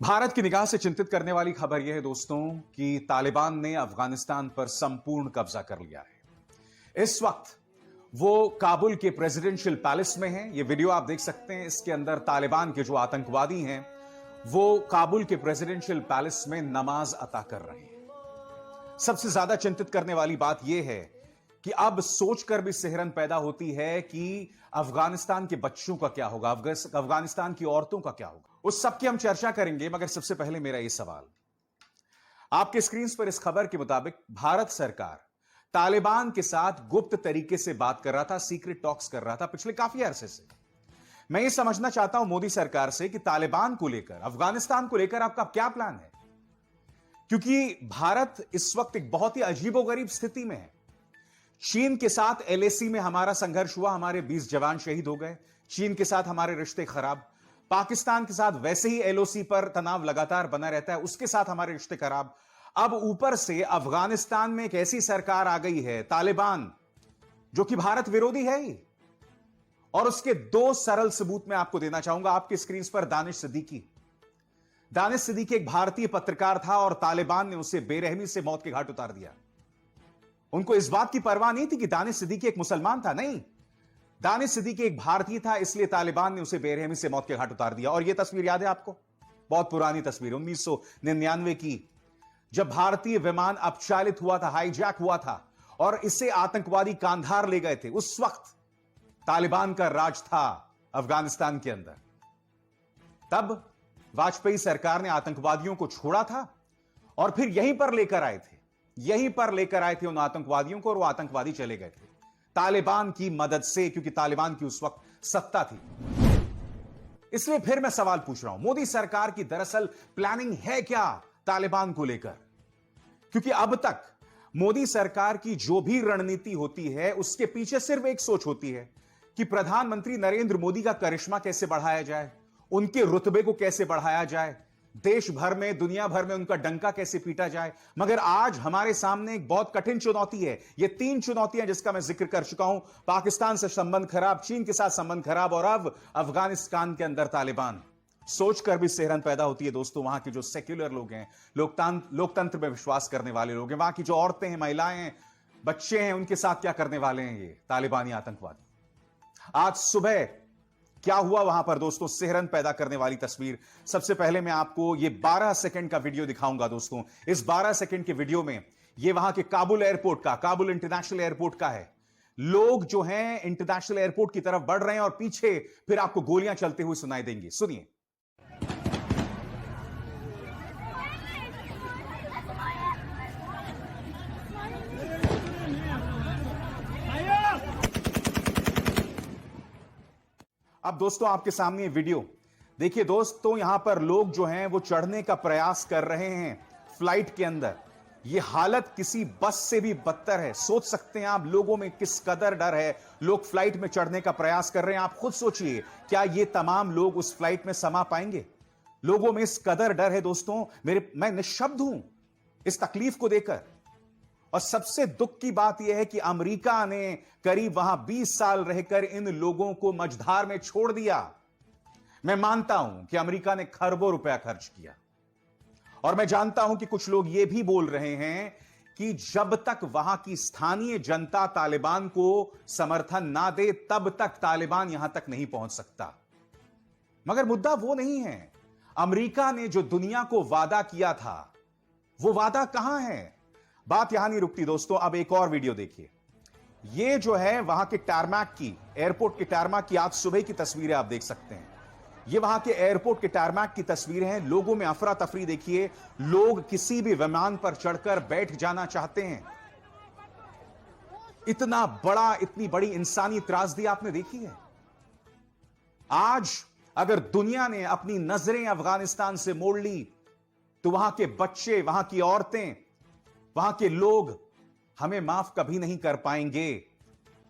भारत की निगाह से चिंतित करने वाली खबर यह है दोस्तों कि तालिबान ने अफगानिस्तान पर संपूर्ण कब्जा कर लिया है। इस वक्त वो काबुल के प्रेसिडेंशियल पैलेस में है। ये वीडियो आप देख सकते हैं। इसके अंदर तालिबान के जो आतंकवादी हैं वो काबुल के प्रेसिडेंशियल पैलेस में नमाज अता कर रहे हैं। सबसे ज्यादा चिंतित करने वाली बात यह है कि अब सोचकर भी सिहरन पैदा होती है कि अफगानिस्तान के बच्चों का क्या होगा, अफगानिस्तान की औरतों का क्या होगा। उस सब की हम चर्चा करेंगे, मगर सबसे पहले मेरा यह सवाल, आपके स्क्रीन पर इस खबर के मुताबिक भारत सरकार तालिबान के साथ गुप्त तरीके से बात कर रहा था, सीक्रेट टॉक्स कर रहा था पिछले काफी अरसे से। मैं यह समझना चाहता हूं मोदी सरकार से कि तालिबान को लेकर, अफगानिस्तान को लेकर आपका क्या प्लान है, क्योंकि भारत इस वक्त एक बहुत ही अजीबोगरीब स्थिति में है। चीन के साथ एलएसी में हमारा संघर्ष हुआ, हमारे 20 जवान शहीद हो गए। चीन के साथ हमारे रिश्ते खराब। पाकिस्तान के साथ वैसे ही एलओसी पर तनाव लगातार बना रहता है, उसके साथ हमारे रिश्ते खराब। अब ऊपर से अफगानिस्तान में एक ऐसी सरकार आ गई है, तालिबान, जो कि भारत विरोधी है ही। और उसके दो सरल सबूत मैं आपको देना चाहूंगा। आपके स्क्रीन पर दानिश सिद्दीकी एक भारतीय पत्रकार था और तालिबान ने उसे बेरहमी से मौत के घाट उतार दिया। उनको इस बात की परवाह नहीं थी कि दानिश सिद्दीकी एक मुसलमान था, नहीं, दानिश सिद्दीकी एक भारतीय था, इसलिए तालिबान ने उसे बेरहमी से मौत के घाट उतार दिया। और यह तस्वीर याद है आपको, बहुत पुरानी तस्वीर, 1999 की, जब भारतीय विमान अपचालित हुआ था, हाईजैक हुआ था और इसे आतंकवादी कांधार ले गए थे। उस वक्त तालिबान का राज था अफगानिस्तान के अंदर। तब वाजपेयी सरकार ने आतंकवादियों को छोड़ा था और फिर यहीं पर लेकर आए थे उन आतंकवादियों को, और वो आतंकवादी चले गए थे तालिबान की मदद से, क्योंकि तालिबान की उस वक्त सत्ता थी। इसलिए फिर मैं सवाल पूछ रहा हूं, मोदी सरकार की दरअसल प्लानिंग है क्या तालिबान को लेकर? क्योंकि अब तक मोदी सरकार की जो भी रणनीति होती है उसके पीछे सिर्फ एक सोच होती है कि प्रधानमंत्री नरेंद्र मोदी का करिश्मा कैसे बढ़ाया जाए, उनके रुतबे को कैसे बढ़ाया जाए, देश भर में, दुनिया भर में उनका डंका कैसे पीटा जाए। मगर आज हमारे सामने एक बहुत कठिन चुनौती है। ये 3 चुनौतियां जिसका मैं जिक्र कर चुका हूं, पाकिस्तान से संबंध खराब, चीन के साथ संबंध खराब और अब अफगानिस्तान के अंदर तालिबान। सोचकर भी सिहरन पैदा होती है दोस्तों, वहां के जो सेक्युलर लोग हैं, लोकतंत्र में विश्वास करने वाले लोग हैं, वहां की जो औरतें हैं, महिलाएं हैं, बच्चे हैं, उनके साथ क्या करने वाले हैं ये तालिबानी आतंकवादी। आज सुबह क्या हुआ वहां पर दोस्तों, सिहरन पैदा करने वाली तस्वीर। सबसे पहले मैं आपको ये 12 सेकंड का वीडियो दिखाऊंगा दोस्तों। इस 12 सेकंड के वीडियो में ये वहां के काबुल एयरपोर्ट का, काबुल इंटरनेशनल एयरपोर्ट का है। लोग जो हैं इंटरनेशनल एयरपोर्ट की तरफ बढ़ रहे हैं और पीछे फिर आपको गोलियां चलते हुए सुनाई देंगी। सुनिए। अब दोस्तों आपके सामने ये वीडियो देखिए दोस्तों, यहां पर लोग जो हैं वो चढ़ने का प्रयास कर रहे हैं फ्लाइट के अंदर। ये हालत किसी बस से भी बदतर है। सोच सकते हैं आप लोगों में किस कदर डर है। लोग फ्लाइट में चढ़ने का प्रयास कर रहे हैं। आप खुद सोचिए, क्या ये तमाम लोग उस फ्लाइट में समा पाएंगे? लोगों में इस कदर डर है दोस्तों, मैं निशब्द हूं इस तकलीफ को देकर। और सबसे दुख की बात यह है कि अमेरिका ने करीब वहां 20 साल रहकर इन लोगों को मझधार में छोड़ दिया। मैं मानता हूं कि अमेरिका ने खरबों रुपया खर्च किया, और मैं जानता हूं कि कुछ लोग यह भी बोल रहे हैं कि जब तक वहां की स्थानीय जनता तालिबान को समर्थन ना दे तब तक तालिबान यहां तक नहीं पहुंच सकता। मगर मुद्दा वो नहीं है। अमेरिका ने जो दुनिया को वादा किया था, वो वादा कहां है? बात यहां नहीं रुकती दोस्तों। अब एक और वीडियो देखिए। ये जो है वहां के टारमैक की, एयरपोर्ट के टारमैक की आज सुबह की तस्वीरें आप देख सकते हैं। ये वहां के एयरपोर्ट के टारमैक की तस्वीरें हैं। लोगों में अफरा तफरी देखिए। लोग किसी भी विमान पर चढ़कर बैठ जाना चाहते हैं। इतनी बड़ी इंसानी त्रासदी आपने देखी है? आज अगर दुनिया ने अपनी नजरें अफगानिस्तान से मोड़ ली तो वहां के बच्चे, वहां की औरतें, वहां के लोग हमें माफ कभी नहीं कर पाएंगे।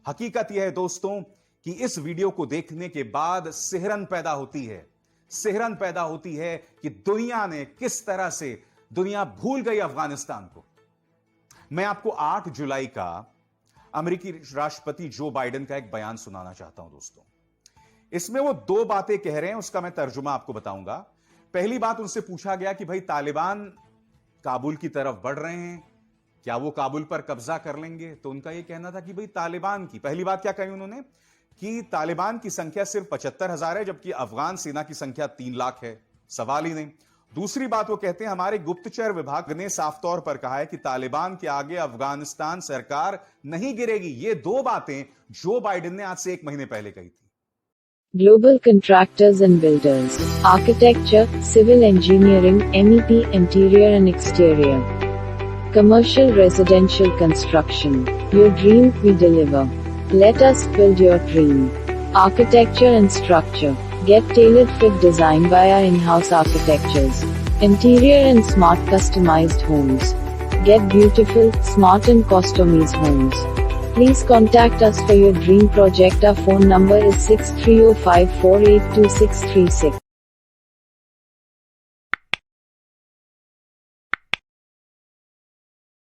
हकीकत यह है दोस्तों कि इस वीडियो को देखने के बाद सिहरन पैदा होती है कि दुनिया ने किस तरह से, दुनिया भूल गई अफगानिस्तान को। मैं आपको 8 जुलाई का अमेरिकी राष्ट्रपति जो बाइडेन का एक बयान सुनाना चाहता हूं दोस्तों। इसमें वो 2 बातें कह रहे हैं, उसका मैं तर्जुमा आपको बताऊंगा। पहली बात उनसे पूछा गया कि भाई तालिबान काबुल की तरफ बढ़ रहे हैं, क्या वो काबुल पर कब्जा कर लेंगे? तो उनका यह कहना था कि भाई तालिबान की पहली बात क्या कही उन्होंने कि तालिबान की संख्या सिर्फ 75,000 है, जबकि अफगान सेना की संख्या 3 लाख है। सवाल ही नहीं। दूसरी बात वो कहते हैं हमारे गुप्तचर विभाग ने साफ तौर पर कहा है कि तालिबान के आगे अफगानिस्तान सरकार नहीं गिरेगी। ये दो बातें जो बाइडेन ने आज से 1 महीने पहले कही थी। Global contractors and builders, architecture, civil engineering, MEP, interior and exterior, commercial residential construction, your dream we deliver. Let us build your dream. Architecture and structure, get tailored fit design by our in-house architects. Interior and smart customized homes. Get beautiful, smart and customized homes. Please contact us for your dream project. Our phone number is 6305482636.